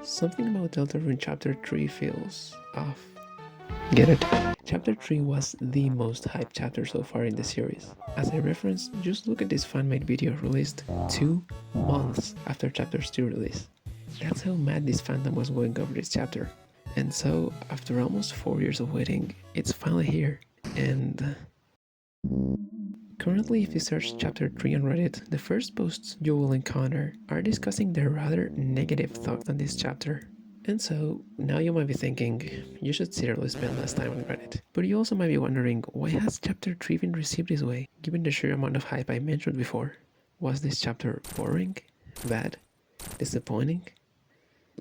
Something about Deltarune Chapter 3 feels off. Get it? Chapter 3 was the most hyped chapter so far in the series. As a reference, just look at this fan-made video released 2 months after Chapter 2 release. That's how mad this fandom was going over this chapter. And so, after almost 4 years of waiting, it's finally here, and... Currently, if you search Chapter 3 on Reddit, the first posts you will encounter are discussing their rather negative thoughts on this chapter. And so, now you might be thinking, you should seriously spend less time on Reddit. But you also might be wondering, why has Chapter 3 been received this way, given the sheer amount of hype I mentioned before? Was this chapter boring? Bad? Disappointing?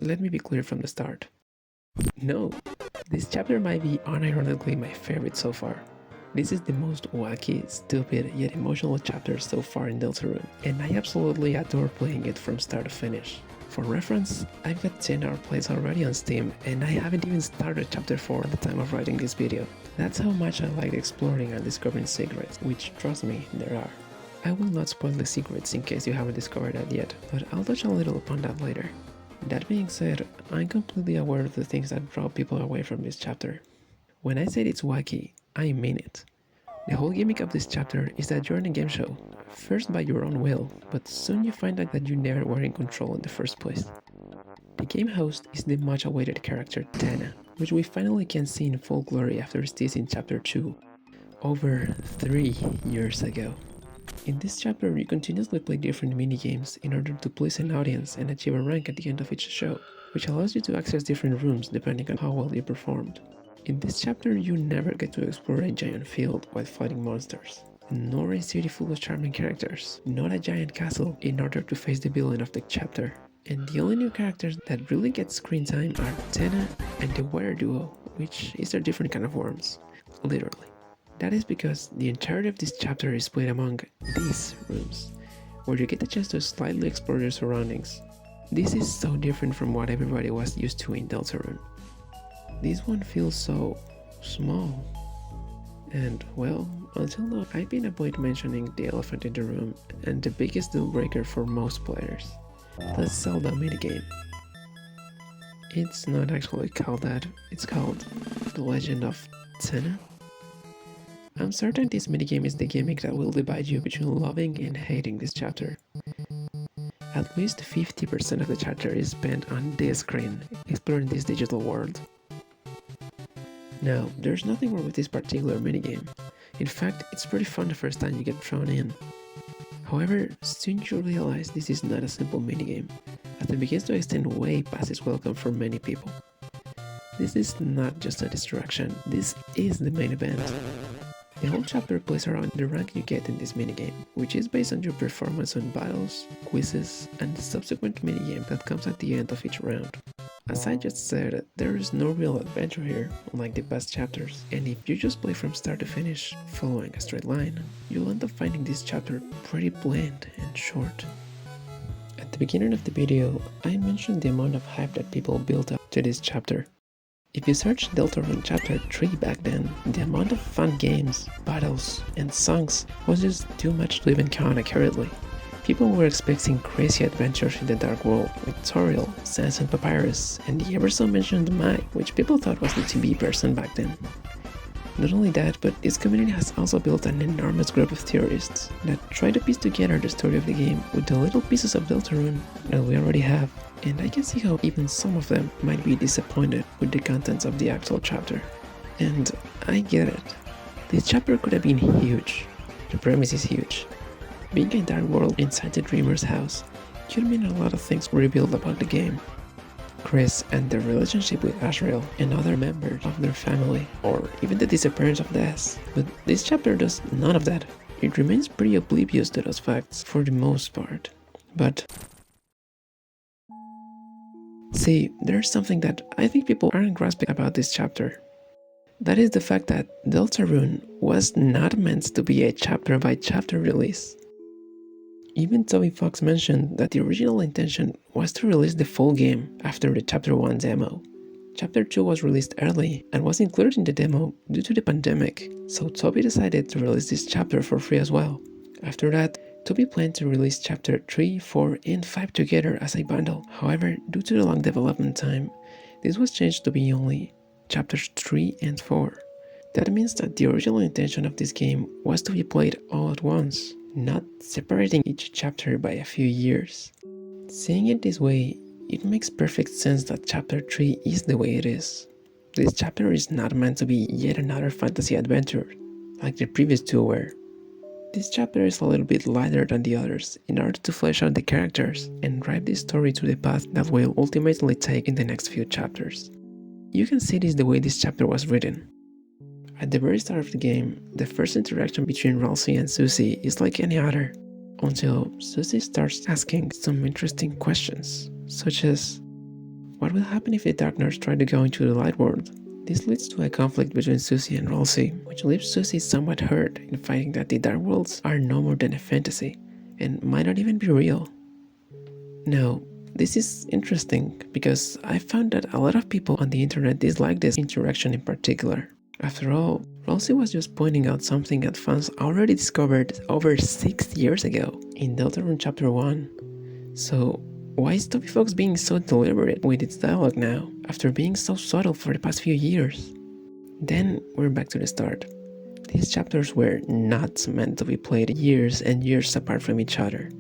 Let me be clear from the start. No, this chapter might be unironically my favorite so far. This is the most wacky, stupid, yet emotional chapter so far in Deltarune, and I absolutely adore playing it from start to finish. For reference, I've got 10 hour plays already on Steam, and I haven't even started chapter 4 at the time of writing this video. That's how much I like exploring and discovering secrets, which, trust me, there are. I will not spoil the secrets in case you haven't discovered that yet, but I'll touch a little upon that later. That being said, I'm completely aware of the things that draw people away from this chapter. When I said it's wacky, I mean it. The whole gimmick of this chapter is that you're in a game show, first by your own will, but soon you find out that you never were in control in the first place. The game host is the much awaited character Tenna, which we finally can see in full glory after his tease in chapter 2, over 3 years ago. In this chapter, you continuously play different minigames in order to please an audience and achieve a rank at the end of each show, which allows you to access different rooms depending on how well you performed. In this chapter, you never get to explore a giant field while fighting monsters, nor a city full of charming characters, not a giant castle in order to face the villain of the chapter. And the only new characters that really get screen time are Tenna and the water duo, which is a different kind of worms, literally. That is because the entirety of this chapter is split among these rooms, where you get the chance to slightly explore your surroundings. This is so different from what everybody was used to in Deltarune. This one feels so small. And well, until now I've been avoiding mentioning the elephant in the room and the biggest deal breaker for most players, the Zelda minigame. It's not actually called that, it's called The Legend of Tenna. I'm certain this minigame is the gimmick that will divide you between loving and hating this chapter. At least 50% of the chapter is spent on this screen, exploring this digital world. Now, there's nothing wrong with this particular minigame. In fact, it's pretty fun the first time you get thrown in. However, soon you realize this is not a simple minigame, as it begins to extend way past its welcome for many people. This is not just a distraction, this is the main event. The whole chapter plays around the rank you get in this minigame, which is based on your performance on battles, quizzes, and the subsequent minigame that comes at the end of each round. As I just said, there is no real adventure here, unlike the past chapters, and if you just play from start to finish, following a straight line, you'll end up finding this chapter pretty bland and short. At the beginning of the video, I mentioned the amount of hype that people built up to this chapter. If you search Deltarune Chapter 3 back then, the amount of fun games, battles, and songs was just too much to even count accurately. People were expecting crazy adventures in the Dark World with Toriel, Sans and Papyrus, and the ever so mentioned Mai, which people thought was the TV person back then. Not only that, but this community has also built an enormous group of theorists that try to piece together the story of the game with the little pieces of Deltarune that we already have, and I can see how even some of them might be disappointed with the contents of the actual chapter. And I get it. This chapter could have been huge. The premise is huge. Being a dark world inside the Dreamer's house could mean a lot of things revealed about the game. Chris and their relationship with Asriel and other members of their family, or even the disappearance of Des. But this chapter does none of that. It remains pretty oblivious to those facts for the most part. But see, there's something that I think people aren't grasping about this chapter. That is the fact that Deltarune was not meant to be a chapter by chapter release. Even Toby Fox mentioned that the original intention was to release the full game after the Chapter 1 demo. Chapter 2 was released early and was included in the demo due to the pandemic, so Toby decided to release this chapter for free as well. After that, To be planned to release Chapter 3, 4, and 5 together as a bundle. However, due to the long development time, this was changed to be only Chapters 3 and 4. That means that the original intention of this game was to be played all at once, not separating each chapter by a few years. Seeing it this way, it makes perfect sense that Chapter 3 is the way it is. This chapter is not meant to be yet another fantasy adventure, like the previous two were. This chapter is a little bit lighter than the others in order to flesh out the characters and drive this story to the path that will ultimately take in the next few chapters. You can see this the way this chapter was written. At the very start of the game, the first interaction between Ralsei and Susie is like any other, until Susie starts asking some interesting questions, such as, what will happen if the Dark Knights try to go into the Light World? This leads to a conflict between Susie and Ralsei, which leaves Susie somewhat hurt in finding that the Dark Worlds are no more than a fantasy, and might not even be real. Now, this is interesting because I found that a lot of people on the internet dislike this interaction in particular. After all, Ralsei was just pointing out something that fans already discovered over 6 years ago in Deltarune Chapter 1. So, why is Toby Fox being so deliberate with its dialogue now, after being so subtle for the past few years? Then we're back to the start. These chapters were not meant to be played years and years apart from each other.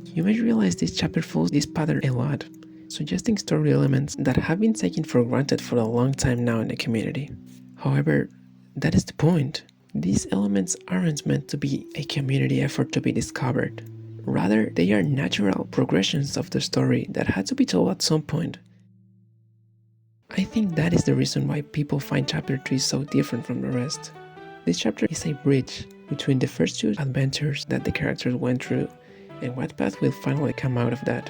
You might realize this chapter follows this pattern a lot, suggesting story elements that have been taken for granted for a long time now in the community. However, that is the point. These elements aren't meant to be a community effort to be discovered. Rather, they are natural progressions of the story that had to be told at some point. I think that is the reason why people find Chapter 3 so different from the rest. This chapter is a bridge between the first two adventures that the characters went through and what path will finally come out of that.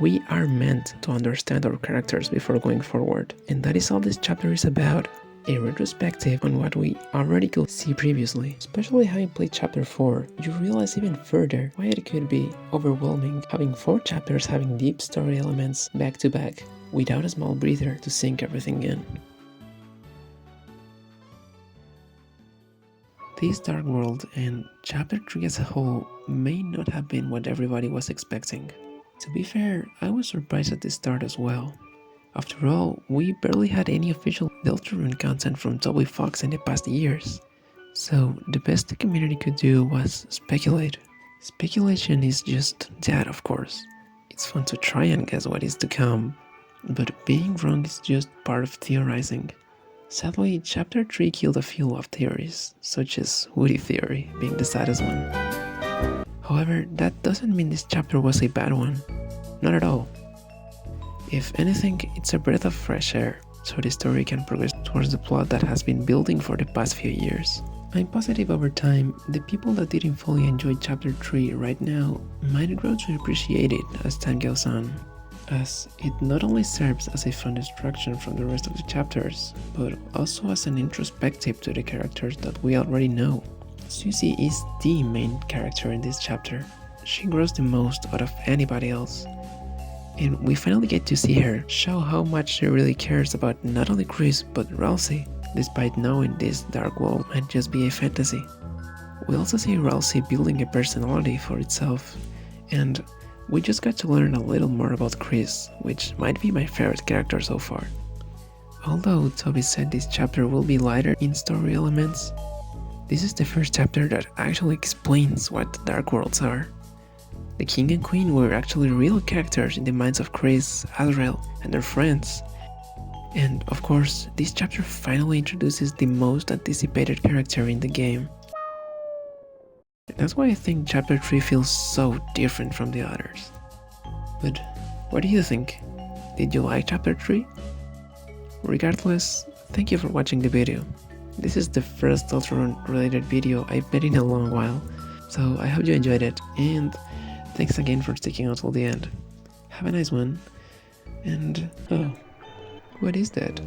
We are meant to understand our characters before going forward, and that is all this chapter is about. A retrospective on what we already could see previously. Especially having played Chapter 4, you realize even further why it could be overwhelming having 4 chapters having deep story elements back to back, without a small breather to sink everything in. This Dark World and Chapter 3 as a whole may not have been what everybody was expecting. To be fair, I was surprised at the start as well. After all, we barely had any official Deltarune content from Toby Fox in the past years, so the best the community could do was speculate. Speculation is just that, of course. It's fun to try and guess what is to come, but being wrong is just part of theorizing. Sadly, Chapter 3 killed a few love theories, such as Woody theory being the saddest one. However, that doesn't mean this chapter was a bad one. Not at all. If anything, it's a breath of fresh air, so the story can progress towards the plot that has been building for the past few years. I'm positive over time, the people that didn't fully enjoy Chapter 3 right now might grow to appreciate it as time goes on, as it not only serves as a fun distraction from the rest of the chapters, but also as an introspective to the characters that we already know. Susie is the main character in this chapter. She grows the most out of anybody else. And we finally get to see her show how much she really cares about not only Chris but Ralsei, despite knowing this dark world might just be a fantasy. We also see Ralsei building a personality for itself, and we just got to learn a little more about Chris, which might be my favorite character so far. Although Toby said this chapter will be lighter in story elements, this is the first chapter that actually explains what the Dark Worlds are. The King and Queen were actually real characters in the minds of Chris, Azrael, and their friends. And of course, this chapter finally introduces the most anticipated character in the game. That's why I think Chapter 3 feels so different from the others. But what do you think? Did you like Chapter 3? Regardless, thank you for watching the video. This is the first Deltarune related video I've made in a long while, so I hope you enjoyed it, and thanks again for sticking out till the end. Have a nice one, and oh, what is that?